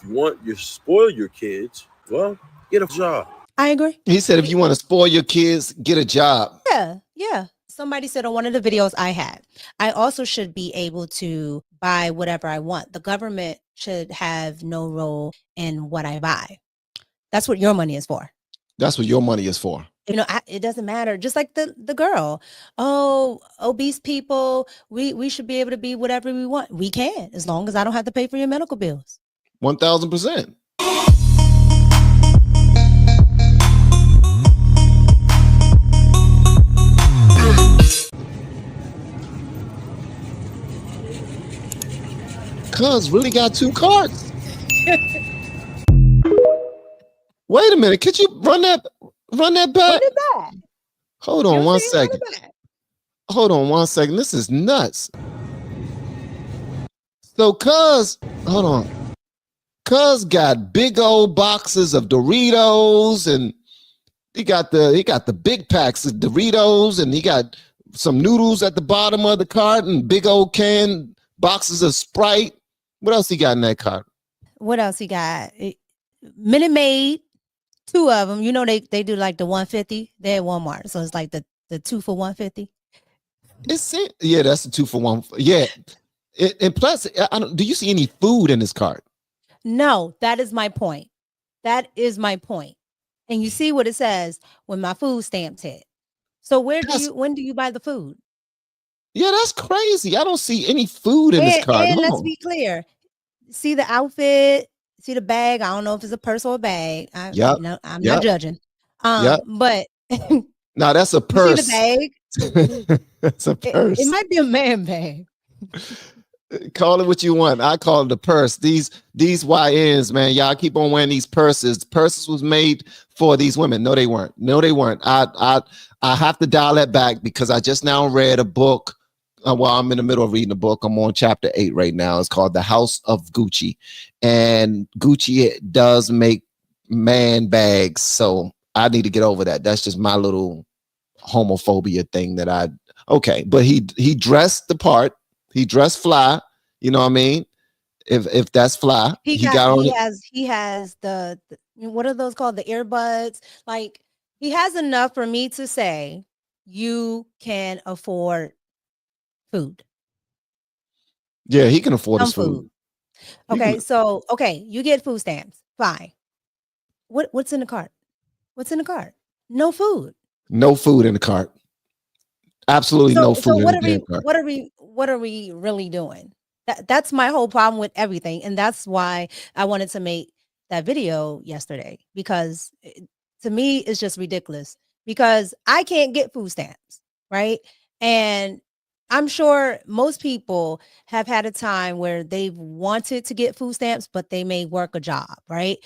you want you spoil your kids, well, get a job. I agree. He said, if you want to spoil your kids, get a job. Yeah, yeah. Somebody said on one of the videos I had, I also should be able to buy whatever I want. The government should have no role in what I buy. That's what your money is for. That's what your money is for. It doesn't matter. Just like the girl. Oh, obese people, we should be able to be whatever we want. We can, as long as I don't have to pay for your medical bills. 1000%. Cuz really got 2 carts. Wait a minute. Could you run that back? Run it back. Hold on one second. Hold on one second. This is nuts. So hold on. Cuz got big old boxes of Doritos, and he got the big packs of Doritos, and he got some noodles at the bottom of the cart and big old can boxes of Sprite. What else he got in that cart? What else he got? Minute Maid, 2 of them. You know they do like the 150. They're at Walmart, so it's like the 2 for 150. Yeah, that's the 2 for 1. Yeah, and plus, do you see any food in this cart? No, that is my point. That is my point. And you see what it says when my food stamps hit. So when do you buy the food? Yeah, that's crazy. I don't see any food in this cart. And let's be clear. See the outfit, see the bag. I don't know if it's a purse or a bag. I'm not judging. But no, that's a purse. See the bag? That's a purse. It might be a man bag. Call it what you want. I call it a purse. These YNs, man, y'all keep on wearing these purses. Purses was made for these women. No, they weren't. I have to dial that back because I just now read a book. I'm in the middle of reading a book. I'm on chapter 8 right now. It's called The House of Gucci, and Gucci does make man bags. So I need to get over that. That's just my little homophobia thing but he dressed the part. He dressed fly. You know what I mean? If that's fly, he has the what are those called? The earbuds. Like, he has enough for me to say you can afford food. Yeah, he can afford his food. Okay, you get food stamps. Fine. What's in the cart? What's in the cart? No food. No food in the cart. Absolutely no food in the cart. What are we really doing? That's my whole problem with everything, and that's why I wanted to make that video yesterday, because to me it's just ridiculous. Because I can't get food stamps, right? And I'm sure most people have had a time where they've wanted to get food stamps, but they may work a job, right?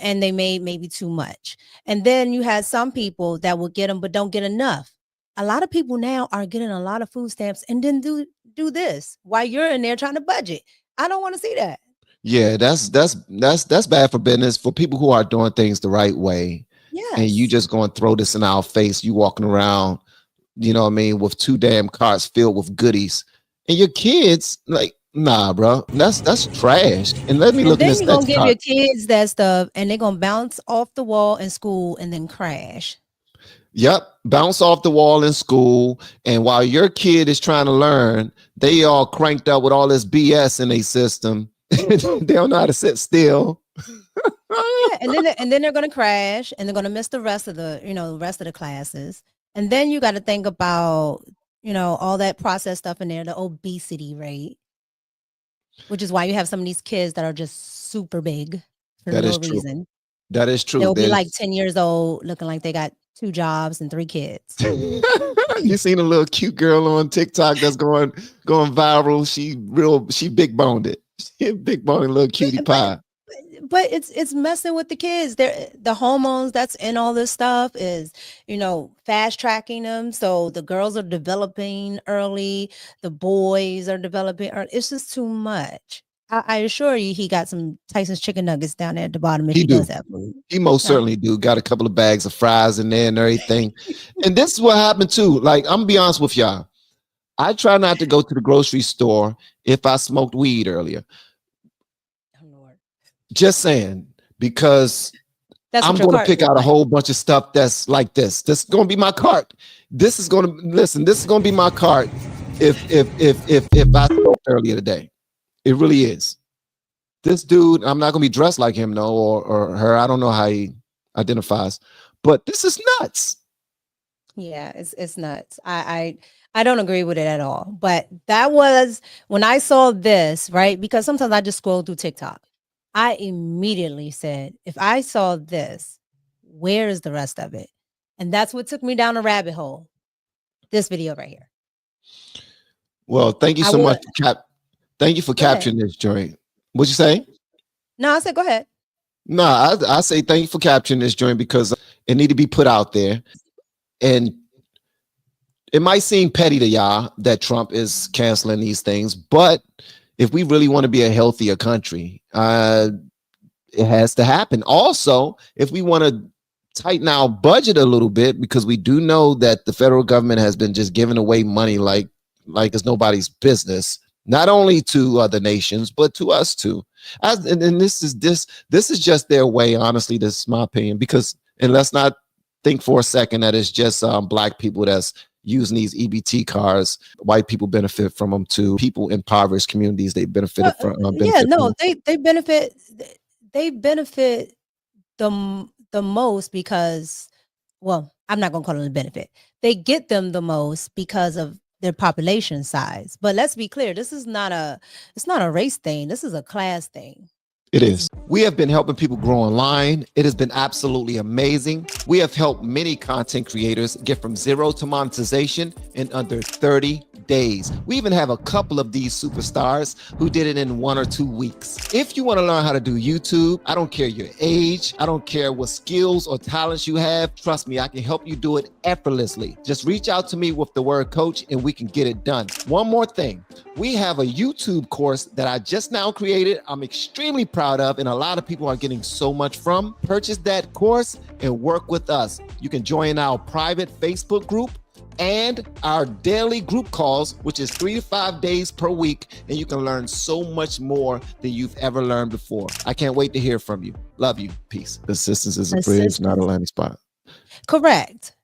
And they may maybe too much. And then you had some people that will get them, but don't get enough. A lot of people now are getting a lot of food stamps and then do this while you're in there trying to budget. I don't want to see that. Yeah, that's bad for business, for people who are doing things the right way. Yes. And you just going to throw this in our face. You walking around, you know what I mean, with 2 damn carts filled with goodies, and your kids like, nah, bro, that's trash. And let me look at this. Then you're gonna give your kids that stuff, and they're gonna bounce off the wall in school and then crash. Yep, bounce off the wall in school, and while your kid is trying to learn, they all cranked up with all this BS in their system. They don't know how to sit still. Yeah, and then they're gonna crash, and they're gonna miss the rest of the classes. And then you got to think about, all that processed stuff in there, the obesity rate, which is why you have some of these kids that are just super big for no reason. That is true. They'll be like 10 years old, looking like they got 2 jobs and 3 kids. You seen a little cute girl on TikTok that's going viral? She big boned it. She big boned little cutie pie. But it's messing with the kids. The hormones that's in all this stuff is, fast tracking them. So the girls are developing early, the boys are developing early. It's just too much. I assure you, he got some Tyson's chicken nuggets down there at the bottom. If he does have food, he most certainly do. Got a couple of bags of fries in there and everything. And this is what happened too. Like, I'm gonna be honest with y'all. I try not to go to the grocery store if I smoked weed earlier. Just saying, because That's I'm what your going to cart pick look out a like. whole bunch of stuff that's like this. This is going to be my cart. This is going to listen. This is going to be my cart. If I spoke earlier today, it really is. This dude, I'm not going to be dressed like him, no, or her. I don't know how he identifies, but this is nuts. Yeah, it's nuts. I don't agree with it at all. But that was when I saw this, right? Because sometimes I just scroll through TikTok. I immediately said, if I saw this, where is the rest of it? And that's what took me down a rabbit hole. This video right here. Well, thank you I so much would thank you for go ahead. capturing this joint. What'd you say? No, I said go ahead. No, I say thank you for capturing this joint because it need to be put out there. And it might seem petty to y'all that Trump is canceling these things, but if we really want to be a healthier country, it has to happen. Also, if we want to tighten our budget a little bit, because we do know that the federal government has been just giving away money like it's nobody's business, not only to other nations but to us too. And this is just their way. Honestly, this is my opinion. Because, and let's not think for a second that it's just black people that's using these EBT cards. White people benefit from them too. People in impoverished communities, they benefited from. Yeah, no, they benefit. They benefit the most because, well, I'm not gonna call it a benefit. They get them the most because of their population size. But let's be clear, it's not a race thing. This is a class thing. It is. We have been helping people grow online. It has been absolutely amazing. We have helped many content creators get from zero to monetization in under 30 days. We even have a couple of these superstars who did it in 1 or 2 weeks. If you want to learn how to do YouTube, I don't care your age, I don't care what skills or talents you have. Trust me, I can help you do it effortlessly. Just reach out to me with the word coach and we can get it done. One more thing. We have a YouTube course that I just now created. I'm extremely proud of, and a lot of people are getting so much from. Purchase that course and work with us. You can join our private Facebook group and our daily group calls, which is 3 to 5 days per week, and you can learn so much more than you've ever learned before. I can't wait to hear from you. Love you. Peace. Assistance is a bridge, not a landing spot. Correct.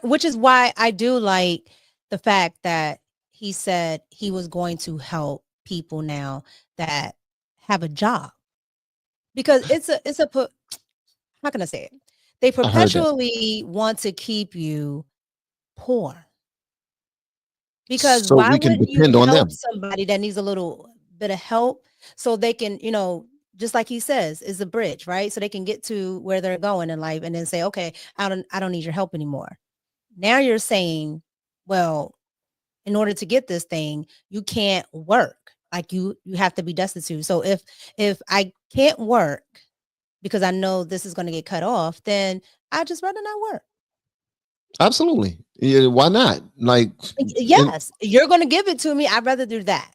Which is why I do like the fact that he said he was going to help people now that have a job, because how can I say it? They perpetually want to keep you poor, because so why we can wouldn't you depend on help them. somebody that needs a little bit of help so they can, just like he says, is a bridge, right? So they can get to where they're going in life and then say, okay, I don't need your help anymore. Now you're saying, well, in order to get this thing, you can't work. Like you have to be destitute. So if I can't work because I know this is going to get cut off, then I just rather not work. Absolutely. Yeah, why not? Like, yes, you're going to give it to me. I'd rather do that.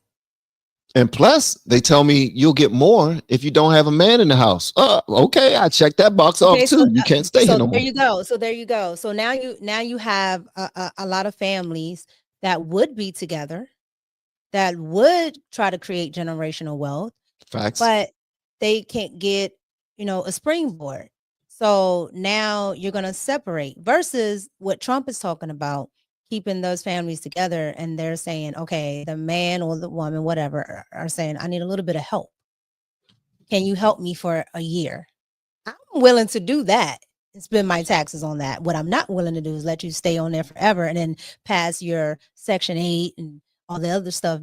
And plus, they tell me you'll get more if you don't have a man in the house. Okay, I checked that box off too. So, you can't stay here no more. There you go. So now you have a lot of families that would be together, that would try to create generational wealth. Facts. But they can't get, a springboard. So now you're going to separate, versus what Trump is talking about, keeping those families together. And they're saying, okay, the man or the woman, whatever, are saying, I need a little bit of help. Can you help me for a year? I'm willing to do that and spend my taxes on that. What I'm not willing to do is let you stay on there forever and then pass your Section 8 and all the other stuff,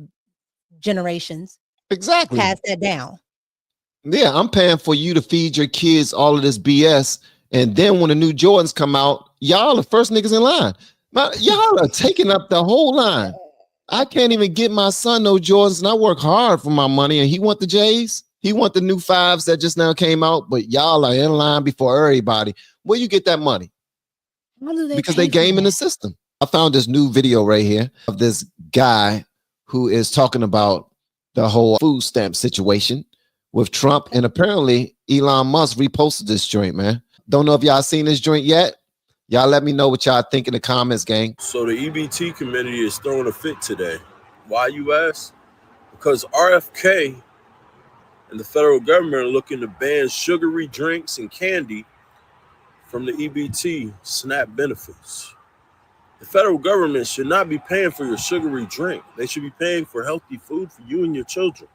generations. Exactly. Pass that down. Yeah, I'm paying for you to feed your kids all of this BS. And then when the new Jordans come out, y'all are the first niggas in line. Y'all are taking up the whole line. I can't even get my son no Jordans, and I work hard for my money, and he want the J's. He want the new 5s that just now came out, but y'all are in line before everybody. Where you get that money? Because they game in the system. I found this new video right here of this guy who is talking about the whole food stamp situation with Trump, and apparently Elon Musk reposted this joint, man. Don't know if y'all seen this joint yet. Y'all let me know what y'all think in the comments, gang. So the EBT committee is throwing a fit today. Why, you ask? Because RFK And the federal government are looking to ban sugary drinks and candy from the EBT SNAP benefits. The federal government should not be paying for your sugary drink. They should be paying for healthy food for you and your children.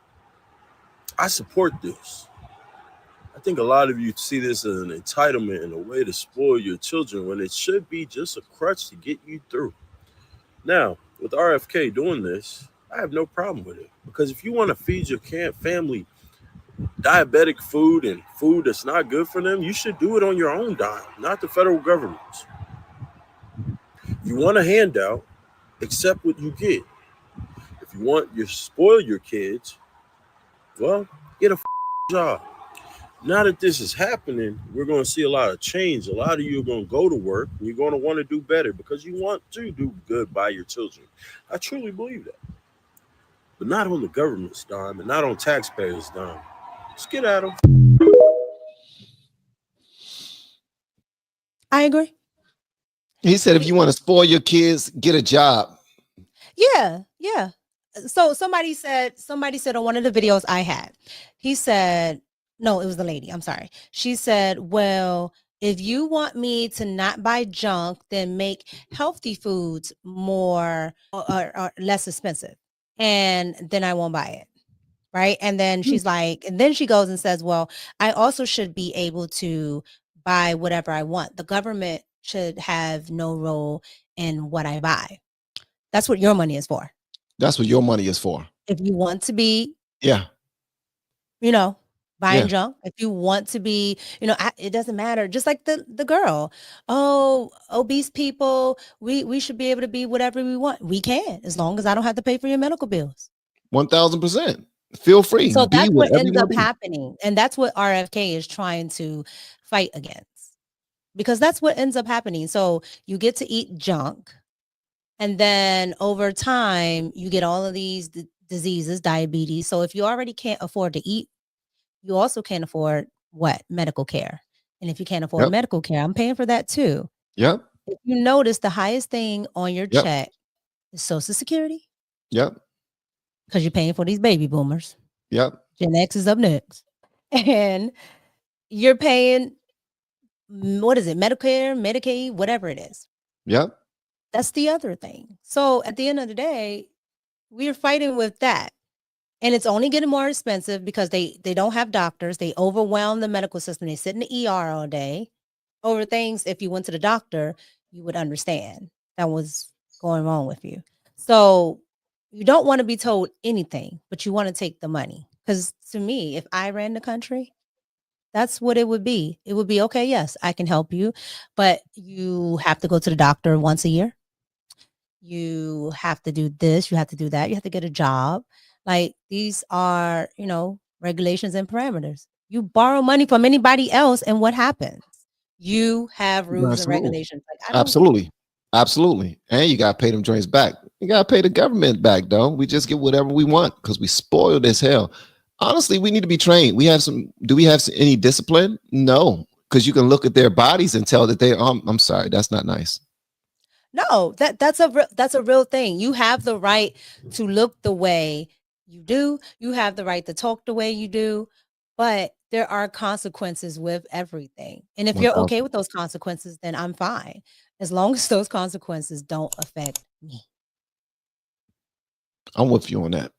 I support this. I think a lot of you see this as an entitlement and a way to spoil your children when it should be just a crutch to get you through. Now, with RFK doing this, I have no problem with it, because if you want to feed your family diabetic food and food that's not good for them, you should do it on your own dime, not the federal government's. If you want a handout, accept what you get. If you want to spoil your kids, well, get a job. Now that this is happening, we're going to see a lot of change. A lot of you are going to go to work and you're going to want to do better because you want to do good by your children. I truly believe that. But not on the government's dime and not on taxpayers' dime. Let's get at them. I agree. He said, if you want to spoil your kids, get a job. Yeah. So somebody said on one of the videos I had, he said, no, it was the lady. I'm sorry. She said, well, if you want me to not buy junk, then make healthy foods more or less expensive. And then I won't buy it. Right. And then she's like, and then she goes and says, well, I also should be able to buy whatever I want. The government should have no role in what I buy. That's what your money is for. That's what your money is for. If you want to be, yeah, buying junk, if you want to be, it doesn't matter. Just like the girl, obese people, we should be able to be whatever we want. We can, as long as I don't have to pay for your medical bills. 1000%. Feel free. So that's what ends up happening. And that's what RFK is trying to fight against, because that's what ends up happening. So you get to eat junk. And then over time, you get all of these diseases, diabetes. So if you already can't afford to eat, you also can't afford medical care. And if you can't afford medical care, I'm paying for that too. Yep. If you notice, the highest thing on your check is Social Security. Yep. Because you're paying for these baby boomers. Yep. Gen X is up next. And you're paying, what is it? Medicare, Medicaid, whatever it is. Yep. That's the other thing. So at the end of the day, we're fighting with that. And it's only getting more expensive because they don't have doctors. They overwhelm the medical system. They sit in the ER all day over things. If you went to the doctor, you would understand that was going wrong with you. So you don't want to be told anything, but you want to take the money. Because to me, if I ran the country, that's what it would be. It would be, okay, yes, I can help you, but you have to go to the doctor once a year. You have to do this. You have to do that. You have to get a job. Like, these are, regulations and parameters. You borrow money from anybody else, and what happens? You have rules and regulations. Like, Absolutely. And you got to pay them joints back. You got to pay the government back, though. We just get whatever we want because we spoiled as hell. Honestly, we need to be trained. Do we have any discipline? No, because you can look at their bodies and tell that I'm sorry, that's not nice. No, that's a real thing. You have the right to look the way you do. You have the right to talk the way you do, but there are consequences with everything. And if you're okay with those consequences, then I'm fine. As long as those consequences don't affect me. I'm with you on that.